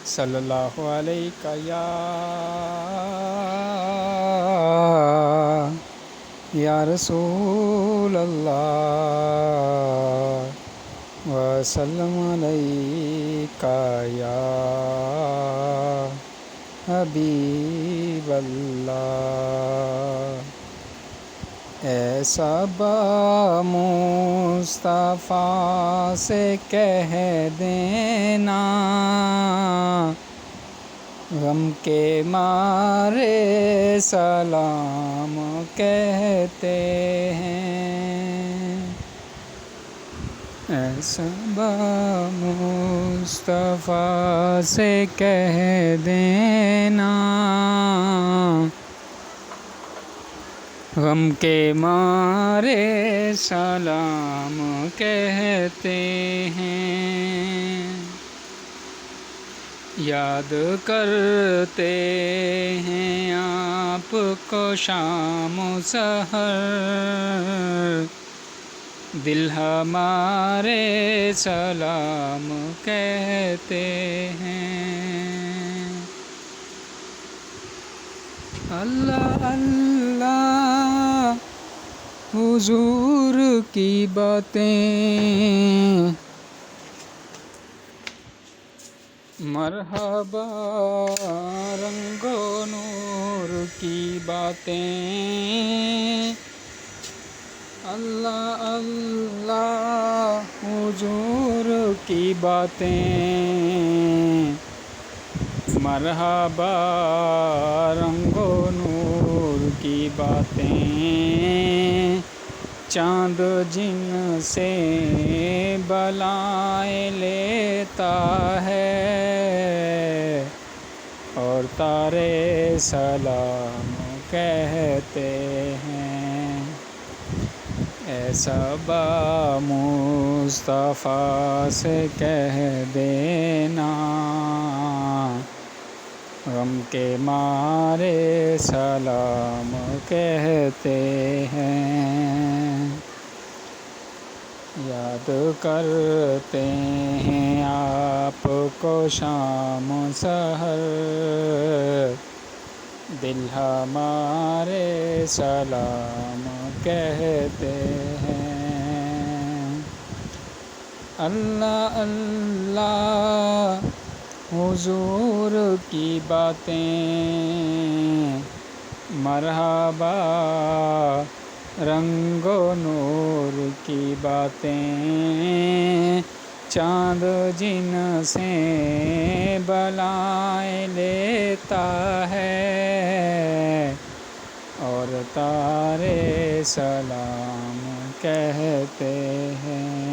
صلی اللہ علیہ یا رسول اللہ وسلم علیک یا حبیب اللہ۔ ایسا با مصطفیٰ سے کہہ دینا، غم کے مارے سلام کہتے ہیں۔ ایسا با مصطفیٰ سے کہہ دینا، غم کے مارے سلام کہتے ہیں۔ یاد کرتے ہیں آپ کو شام و سحر، دل ہمارے سلام کہتے ہیں۔ اللہ اللہ حضور کی باتیں، مرحبا رنگ و نور کی باتیں۔ اللہ اللہ حضور کی باتیں، مرحبا رنگ و نور کی باتیں۔ چاند جن سے بلائیں لیتا ہے، اور تارے سلام کہتے ہیں۔ ایسا با مصطفیٰ سے کہہ دینا، غم کے مارے سلام کہتے ہیں۔ یاد کرتے ہیں آپ کو شام و سحر، دل ہمارے سلام کہتے ہیں۔ اللہ اللہ حضور کی باتیں، مرحبا رنگ و نور کی باتیں۔ چاند جن سے بلائیں لیتا ہے، اور تارے سلام کہتے ہیں۔